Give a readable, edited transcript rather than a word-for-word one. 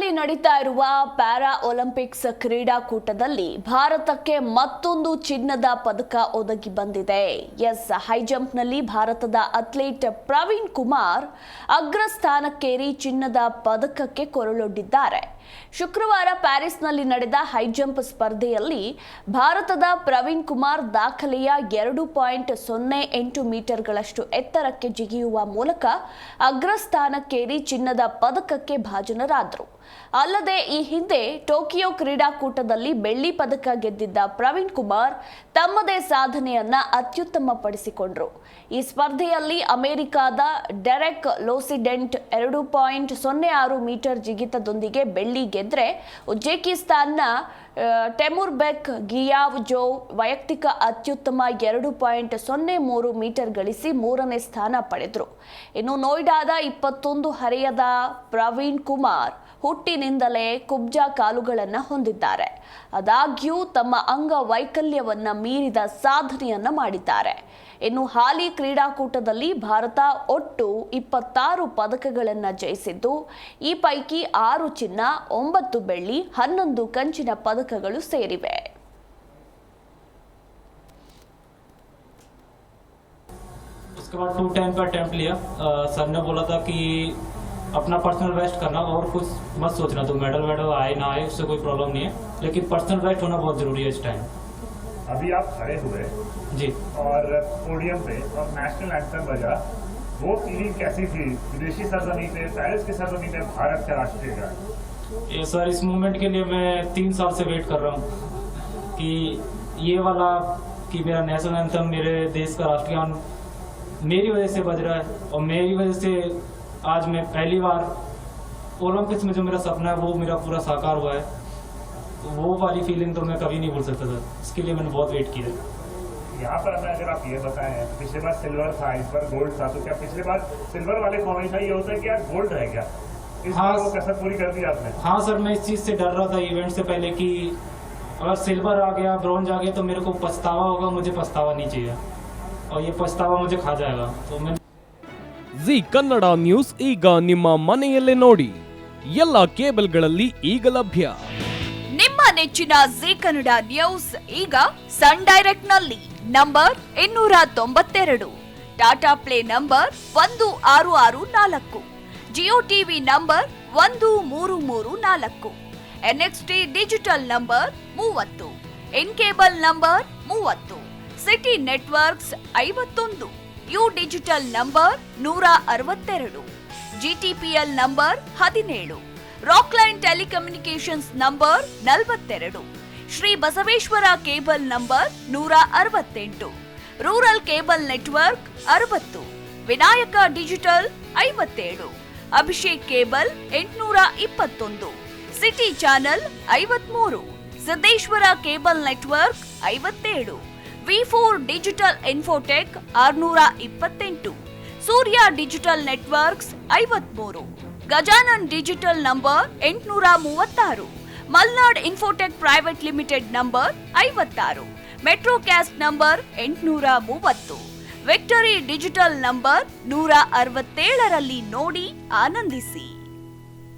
ಪ್ಯಾರಿಸ್ನಲ್ಲಿ ನಡೀತಾ ಇರುವ para Olympics ಕ್ರೀಡಾಕೂಟದಲ್ಲಿ ಭಾರತಕ್ಕೆ ಮತ್ತೊಂದು ಚಿನ್ನದ ಪದಕ ಒದಗಿ ಬಂದಿದೆ. ಹೈ ಜಂಪ್ನಲ್ಲಿ ಭಾರತದ ಅಥ್ಲೀಟ್ ಪ್ರವೀಣ್ ಕುಮಾರ್ ಅಗ್ರಸ್ಥಾನಕ್ಕೇರಿ ಚಿನ್ನದ ಪದಕಕ್ಕೆ ಕೊರಳೊಡ್ಡಿದ್ದಾರೆ. ಶುಕ್ರವಾರ ಪ್ಯಾರಿಸ್ನಲ್ಲಿ ನಡೆದ ಹೈ ಜಂಪ್ ಸ್ಪರ್ಧೆಯಲ್ಲಿ ಭಾರತದ ಪ್ರವೀಣ್ ಕುಮಾರ್ ದಾಖಲೆಯ 2.08 ಮೀಟರ್ಗಳಷ್ಟು ಎತ್ತರಕ್ಕೆ ಜಿಗಿಯುವ ಮೂಲಕ ಅಗ್ರಸ್ಥಾನಕ್ಕೇರಿ ಚಿನ್ನದ ಪದಕಕ್ಕೆ ಭಾಜನರಾದರು. ಅಲ್ಲದೆ ಈ ಹಿಂದೆ ಟೋಕಿಯೋ ಕ್ರೀಡಾಕೂಟದಲ್ಲಿ ಬೆಳ್ಳಿ ಪದಕ ಗೆದ್ದಿದ್ದ ಪ್ರವೀಣ್ ಕುಮಾರ್ ತಮ್ಮದೇ ಸಾಧನೆಯನ್ನ ಅತ್ಯುತ್ತಮಪಡಿಸಿಕೊಂಡರು. ಈ ಸ್ಪರ್ಧೆಯಲ್ಲಿ ಅಮೆರಿಕದ ಡೆರೆಕ್ ಲೋಸಿಡೆಂಟ್ 2.06 ಮೀಟರ್ ಜಿಗಿತದೊಂದಿಗೆ ಬೆಳ್ಳಿ ಗೆದ್ರೆ, ಉಜ್ಬೇಕಿಸ್ತಾನ್ನ ಟೆಮುರ್ಬೆಕ್ ಗಿಯಾವ್ಜೋವ್ ವೈಯಕ್ತಿಕ ಅತ್ಯುತ್ತಮ 2.03 ಮೀಟರ್ ಗಳಿಸಿ ಮೂರನೇ ಸ್ಥಾನ ಪಡೆದರು. ಇನ್ನು ನೋಯ್ಡಾದ 21 ಹರೆಯದ ಪ್ರವೀಣ್ ಕುಮಾರ್ ಹುಟ್ಟಿನಿಂದಲೇ ಕುಬ್ಜಾ ಕಾಲುಗಳನ್ನು ಹೊಂದಿದ್ದಾರೆ. ಆದಾಗ್ಯೂ ತಮ್ಮ ಅಂಗವೈಕಲ್ಯವನ್ನ ಮೀರಿದ ಸಾಧನೆಯನ್ನ ಮಾಡಿದ್ದಾರೆ. ಇನ್ನು ಹಾಲಿ ಕ್ರೀಡಾಕೂಟದಲ್ಲಿ ಭಾರತ ಒಟ್ಟು 26 ಪದಕಗಳನ್ನು ಜಯಿಸಿದ್ದು, ಈ ಪೈಕಿ 6 ಚಿನ್ನ, 9 ಬೆಳ್ಳಿ, 11 ಕಂಚಿನ ಪದಕಗಳು ಸೇರಿವೆ. उसके बाद 2 टाइम का अटेम्प्ट लिया. सर ने बोला था कि अपना पर्सनल बेस्ट करना और कुछ मत सोचना, तो मेडल आए ना आए उससे कोई प्रॉब्लम नहीं है, लेकिन पर्सनल बेस्ट होना बहुत जरूरी है इस टाइम. अभी आप खड़े हुए जी और पोडियम पे और नेशनल एंथम बजा, वो फीलिंग कैसी थी? विदेशी सरजमी पे, पेरिस की सरजमी पे भारत का राष्ट्रीय गान. ये सर, इस मूवमेंट के लिए मैं 3 साल से वेट कर रहा हूँ कि ये वाला कि मेरा नेशनल एंथम, मेरे देश का राष्ट्रगान मेरी वजह से बज रहा है, और मेरी वजह से आज मैं पहली बार ओलंपिक्स में जो मेरा सपना है वो मेरा पूरा साकार हुआ है. तो वो वाली फीलिंग तो मैं कभी नहीं भूल सकता सर. इसके लिए मैंने बहुत वेट किया. यहाँ पर हमें अगर आप ये बताएं, पिछले बार सिल्वर था, इस बार गोल्ड था, तो क्या पिछले बार सिल्वर वाले फॉर्मेट था, ये होता है कि यार गोल्ड रह गया, इस बार वो कसर पूरी कर दी आपने? हाँ सर, मैं इस चीज़ से डर रहा था इवेंट से पहले कि अगर सिल्वर आ गया, ब्रॉन्ज आ गया तो मेरे को पछतावा होगा. मुझे पछतावा नहीं चाहिए, और ये पछतावा मुझे खा जाएगा. तो मैं ಜಿ ಕನ್ನಡ ನ್ಯೂಸ್ ಈಗ ನಿಮ್ಮ ಮನೆಯಲ್ಲೇ ನೋಡಿ. ಎಲ್ಲ ಕೇಬಲ್ಗಳಲ್ಲಿ ಈಗ ಲಭ್ಯ. ನಿಮ್ಮ ನೆಚ್ಚಿನ ಜಿ ಕನ್ನಡ ನ್ಯೂಸ್ ಈಗ ಸನ್ ಡೈರೆಕ್ಟ್ ನಲ್ಲಿ number 292, Tata play number 1664, Jio TV number 1334, NXT digital number 30, in cable number 30, city networks 51, U digital number 162, GTPL number 17, Rockline telecommunications number 42, Shri Basaveshwara cable number 168, rural cable network 60, Vinayaka digital 57, Abhishek cable 821, city channel 53, Siddeshwara cable network 57, V4 digital Infotech 628, Surya digital networks 53, Gajanan digital number 836, Malnad Infotech private limited number 56, Metrocast number 830, victory digital number 167ರಲ್ಲಿ ನೋಡಿ ಆನಂದಿಸಿ.